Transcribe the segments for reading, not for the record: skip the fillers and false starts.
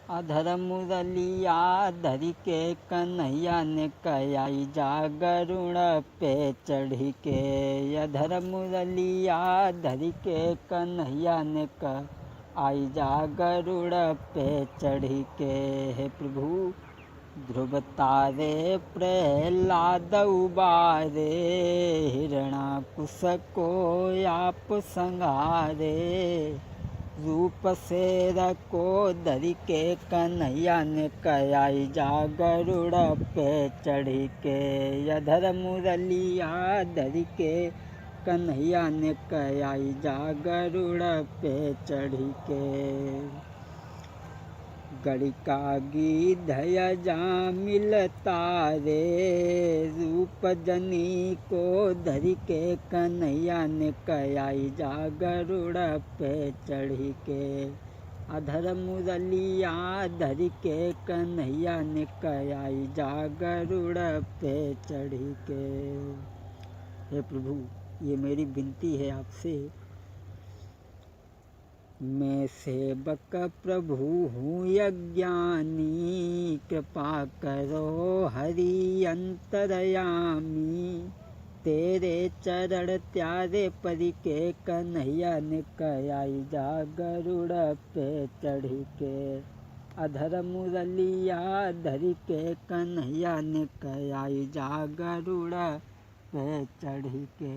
अधर मुरलिया धरी के कन्हैया ने कयाई जा गरुड़ पे चढ़ी के। अधर मुरलिया धरी के कन्हैया ने कयाई जा गरुड़ पे चढ़ी के। हे प्रभु ध्रुव तारे प्रहलाद उबारे, हिरणाकुश को आप संहारे। रूप शेर को धरी के कन्हैया ने कयाई जा गरुड़ पे चढ़ी के। अधर मुरलिया धरी के कन्हैया ने कयाई जा गरुड़ पे चढ़ी के। गड़िका गिधय जामिल तारे, रूप जनी को धरी के कन्हैया ने कयाई जा गरुड़ पे चढ़ी के। अधर मुरलिया धरी के कन्हैया ने कयाई जा गरुड़ पे चढ़ी के। हे प्रभु ये मेरी विनती है आपसे, मैं सेवक प्रभु हूँ अज्ञानी, कृपा करो हरि अंतरयामी। तेरे चरण त्यारे परी के कन्हैया ने कयाई जा गरुड़ पे चढ़ी के। अधर मुरलिया धरी के कन्हैया ने कयाई जा गरुड़ पे चढ़ी के।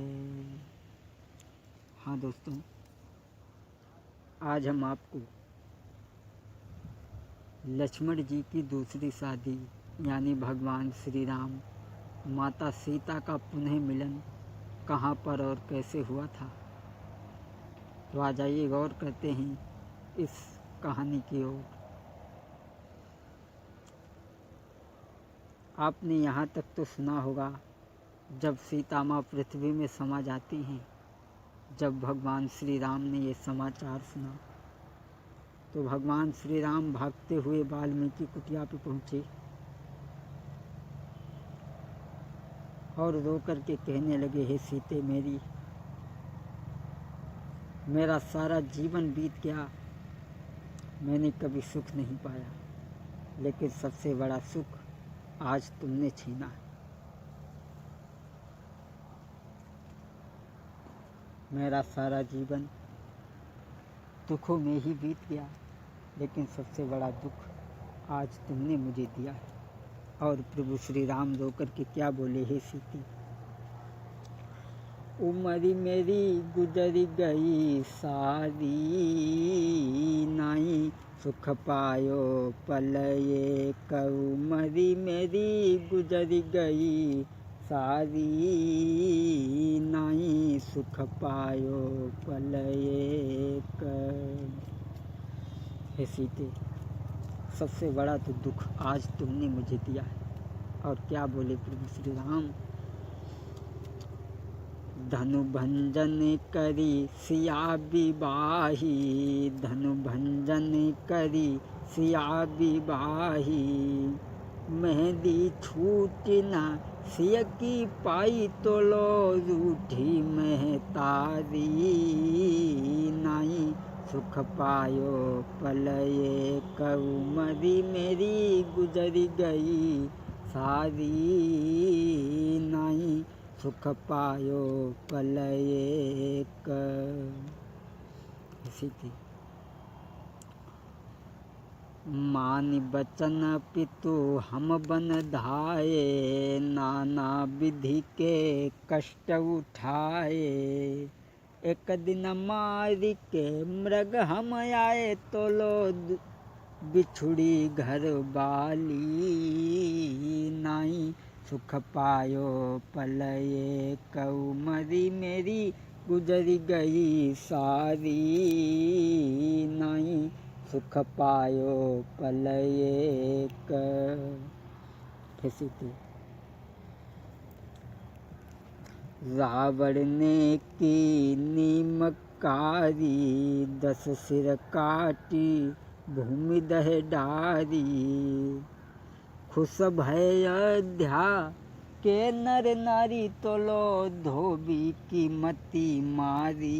हाँ दोस्तों, आज हम आपको लक्ष्मण जी की दूसरी शादी यानी भगवान श्री राम माता सीता का पुनः मिलन कहाँ पर और कैसे हुआ था, तो आ जाइए गौर करते हैं इस कहानी की ओर। आपने यहाँ तक तो सुना होगा, जब सीता माँ पृथ्वी में समा जाती हैं, जब भगवान श्री राम ने ये समाचार सुना तो भगवान श्री राम भागते हुए वाल्मीकि कुटिया पे पहुँचे और रो कर के कहने लगे, हे सीते मेरी, मेरा सारा जीवन बीत गया, मैंने कभी सुख नहीं पाया, लेकिन सबसे बड़ा सुख आज तुमने छीना है। मेरा सारा जीवन दुखों में ही बीत गया, लेकिन सबसे बड़ा दुख आज तुमने मुझे दिया है। और प्रभु श्री राम रो कर के क्या बोले, हे सीते, उमरी मेरी गुजरी गई सारी, नाई सुख पायो पल एक। उमरी मेरी गुजरी गई सारी, नाई सुख पायो पल एक। हे सीते, सबसे बड़ा तो दुख आज तुमने मुझे दिया है। और क्या बोले प्रभु श्री राम, धनु भंजन करी सिया विवाही, धनु भंजन करी सिया विवाही। मेहंदी छूट ना सिय की पाई, तो लो रूठी महतारी। नाई सुख पायो पल एक, उमरी मेरी गुजरी गई सारी। नाई सुख पायो पल एक। सीते, मान बचन पितु हम बन धाये, नाना विधि के कष्ट उठाए। एक दिन मारी के मृग हम आए, तो लो बिछुड़ी घर बाली। नाई सुख पायो पल एक, उमरी मेरी गुजरी गई सारी। नाई सुख पायो पल एक। सीते, रावण ने की नीमकारी, 10 सिर काटी भूमि दह डारी। खुश भय अयोध्या के नर नारी, तो लो धोबी की मती मारी।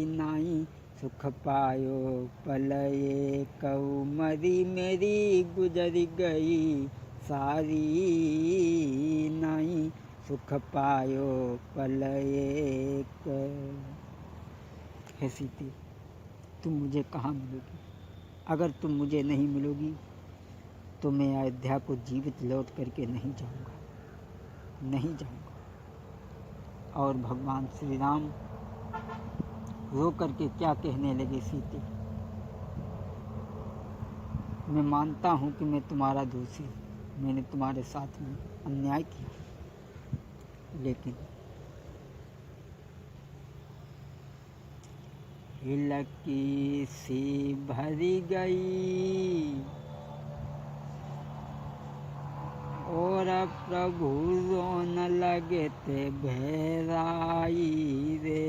नाई सुख पायो पल एक उमरी मेरी गुजर गई सारी नहीं। सुख पायो पल एक। हे सीते, तुम मुझे कहाँ मिलोगी? अगर तुम मुझे नहीं मिलोगी तो मैं अयोध्या को जीवित लौट करके नहीं जाऊंगा, नहीं जाऊंगा। और भगवान श्री राम रो करके क्या कहने लगे, सीते मैं मानता हूँ कि मैं तुम्हारा दोषी, मैंने तुम्हारे साथ में अन्याय किया, लेकिन हिलकी सी भरी गई और प्रभु रोन लगे ते भैराई रे।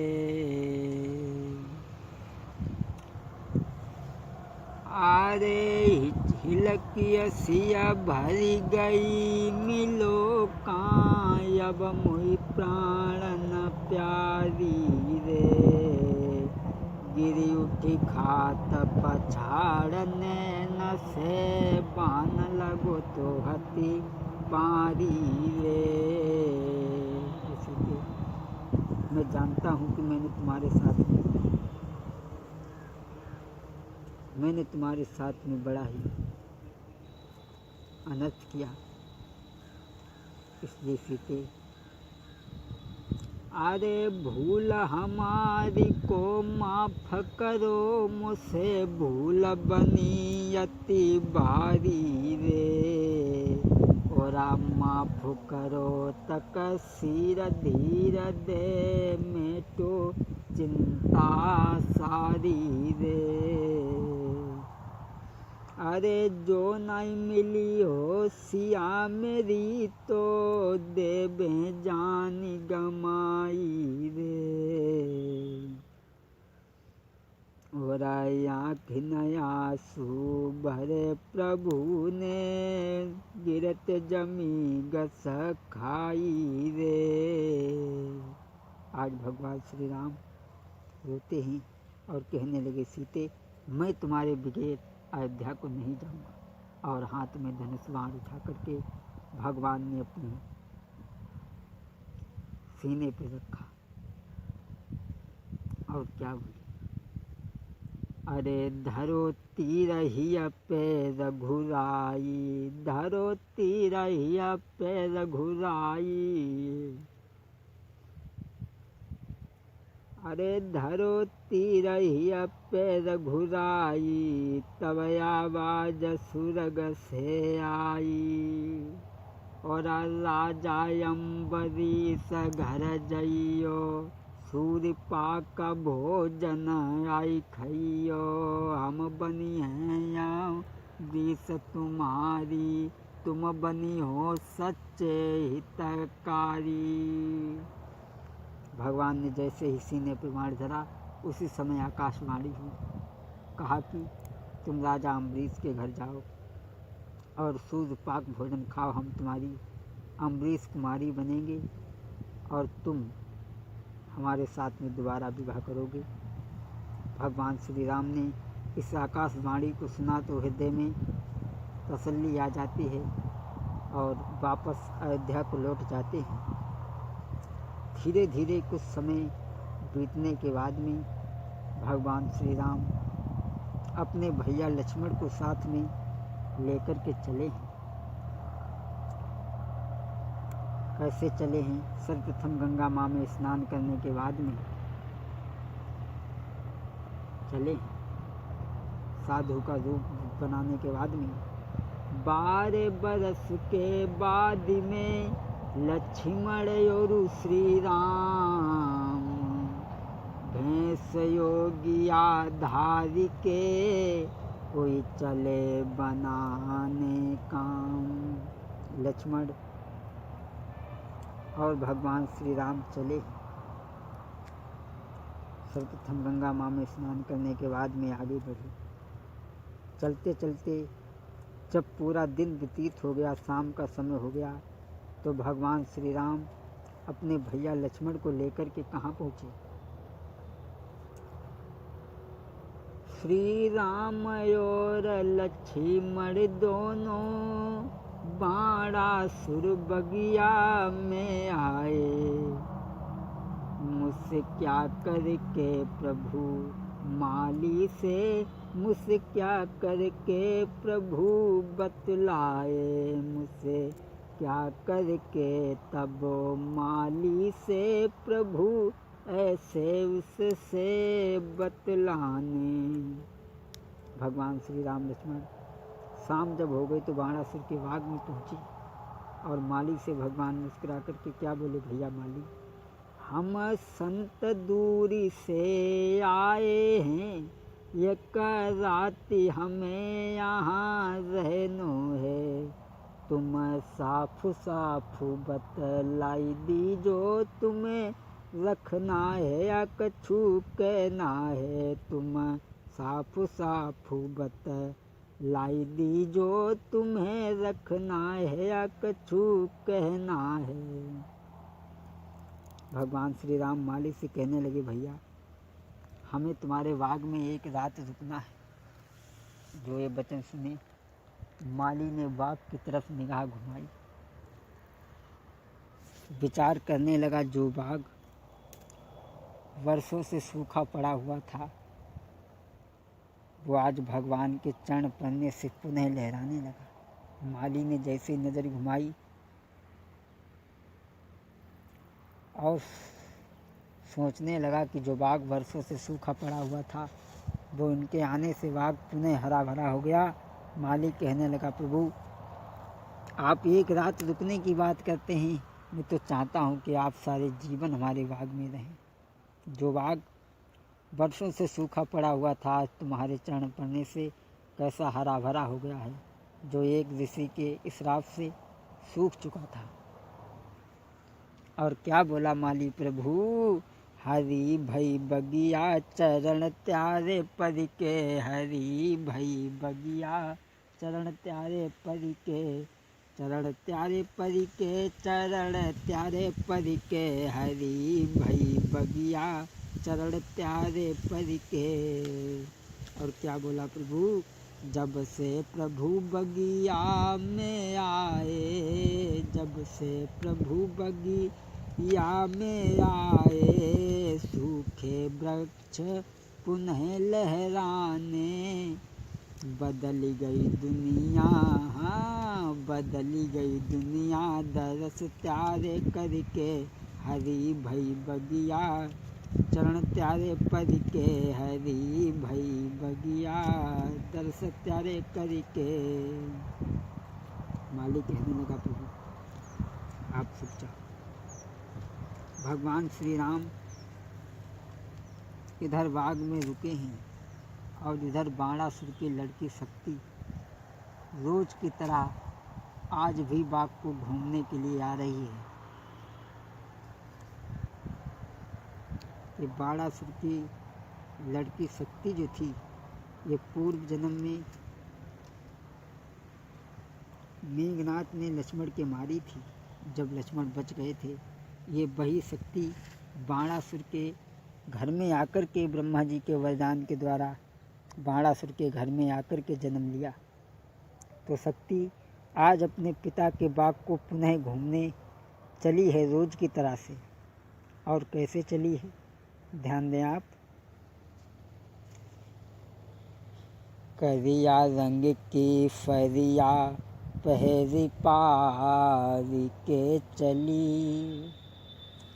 अरे हिलकी सिया भरी गई मिलो कायब मुई प्राण न प्यारी रे। गिरी उठी खात पछाड़ने न से बान लगो तो हती पारी रे। इसलिए मैं जानता हूँ कि मैंने तुम्हारे साथ में बड़ा ही अनर्थ किया। इसलिए सीते, अरे भूल हमारी को माफ करो, मुझसे भूल बनी अति भारी रे। और माफ करो तक सिर धीर दे मेटो चिंता सारी रे। अरे जो नहीं मिली हो सिया मेरी तो देवे जानी गमाई रे। और आँख नयासु भरे प्रभु ने गिरत जमी गस खाई रे। आज भगवान श्री राम रोते हैं और कहने लगे, सीते मैं तुम्हारे बगैर अयोध्या को नहीं जाऊंगा। और हाथ में धनुष बाण उठा करके भगवान ने अपने सीने पे रखा और क्या बोले, अरे धरो तीर ही पे रघुराई, धरो तीर ही पे रघुराई। अरे धरो तीर ही पे रघुराई, तब आवाज सुरग से आई। और राजा अम्बरीश घर जइयो, सूर्य पाक भोजन आई खइयो। हम बनी हैं बीस तुम्हारी, तुम बनी हो सच्चे हितकारी। भगवान ने जैसे ही सीने पर बाण धरा उसी समय आकाशवाणी हुई, कहा कि तुम राजा अम्बरीश के घर जाओ और सूर्य पाक भोजन खाओ, हम तुम्हारी अम्बरीश कुमारी बनेंगे और तुम हमारे साथ में दोबारा विवाह करोगे। भगवान श्री राम ने इस आकाशवाणी को सुना तो हृदय में तसल्ली आ जाती है और वापस अयोध्या को लौट जाते हैं। धीरे धीरे कुछ समय बीतने के बाद में भगवान श्री राम अपने भैया लक्ष्मण को साथ में लेकर के चले हैं। कैसे चले हैं? सर्वप्रथम गंगा माँ में स्नान करने के बाद में चले हैं, साधु का रूप बनाने के बाद में। 12 बरस के बाद में लक्ष्मण और श्री राम, भैंस योगिया धारी के कोई चले बनाने काम। लक्ष्मण और भगवान श्री राम चले सर्वप्रथम गंगा माँ में स्नान करने के बाद में आगे बढ़े। चलते चलते जब पूरा दिन व्यतीत हो गया, शाम का समय हो गया, तो भगवान श्री राम अपने भैया लक्ष्मण को लेकर के कहाँ पहुँचे? श्री राम और लक्ष्मण दोनों बाणासुर बगिया में आए। मुझसे क्या करके प्रभु माली से, मुझसे क्या करके प्रभु बतलाए। मुझसे क्या करके तब माली से प्रभु ऐसे उससे बतलाने। भगवान श्री राम लक्ष्मण शाम जब हो गई तो बाणासुर के बाग में पहुँची और माली से भगवान मुस्कुरा करके क्या बोले, भैया माली, हम संत दूरी से आए हैं, एक रात हमें यहाँ रहनो है। तुम साफ साफ बतलाई दी जो तुम्हें रखना है या कछु कहना है। तुम साफ साफ बतलाई दी जो तुम्हें रखना है या कछु कहना है। भगवान श्री राम माली से कहने लगे, भैया हमें तुम्हारे बाग में एक रात रुकना है। जो ये वचन सुने माली ने बाग की तरफ निगाह घुमाई, विचार करने लगा। जो बाग वर्षों से सूखा पड़ा हुआ था वो आज भगवान के चरण पड़ने से पुनः लहराने लगा। माली ने जैसे नज़र घुमाई और सोचने लगा कि जो बाग वर्षों से सूखा पड़ा हुआ था वो उनके आने से बाग पुनः हरा भरा हो गया। माली कहने लगा, प्रभु आप एक रात रुकने की बात करते हैं, मैं तो चाहता हूँ कि आप सारे जीवन हमारे बाग में रहें। जो बाग वर्षों से सूखा पड़ा हुआ था आज तुम्हारे चरण पड़ने से कैसा हरा भरा हो गया है, जो एक ऋषि के श्राप से सूख चुका था। और क्या बोला माली, प्रभु हरी भई बगिया चरण त्यारे पद के, हरी भई बगिया चरण त्यारे पद के, चरण त्यारे पद के, चरण त्यारे पद के, हरी भई बगिया चरण त्यारे पद के। और क्या बोला प्रभु, जब से प्रभु बगिया में आए, जब से प्रभु बगिया में आए, सूखे वृक्ष पुनः लहराने। बदल गई दुनिया, हाँ बदली गई दुनिया, दरस त्यारे करके, हरी भई बगिया चरण त्यारे पद के, हरी भई बगिया दरस त्यारे करके। माली कहने लगा, प्रभु आप चुप जाओ। भगवान श्री राम इधर बाग में रुके हैं और इधर बाणासुर की लड़की शक्ति रोज की तरह आज भी बाग को घूमने के लिए आ रही है। ये बाणासुर की लड़की शक्ति जो थी ये पूर्व जन्म में मेघनाथ ने लक्ष्मण के मारी थी। जब लक्ष्मण बच गए थे ये वही शक्ति बाणासुर के घर में आकर के ब्रह्मा जी के वरदान के द्वारा बाणासुर के घर में आकर के जन्म लिया। तो शक्ति आज अपने पिता के बाग को पुनः घूमने चली है रोज की तरह से। और कैसे चली है ध्यान दें आप। करिया रंग की फरिया पहरी पारी के चली,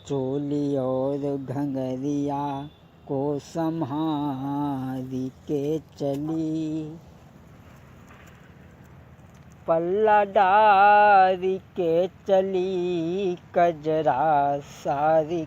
चोली और घंगरिया को संहारी के चली, पल्ला डारी के चली, कजरा सारी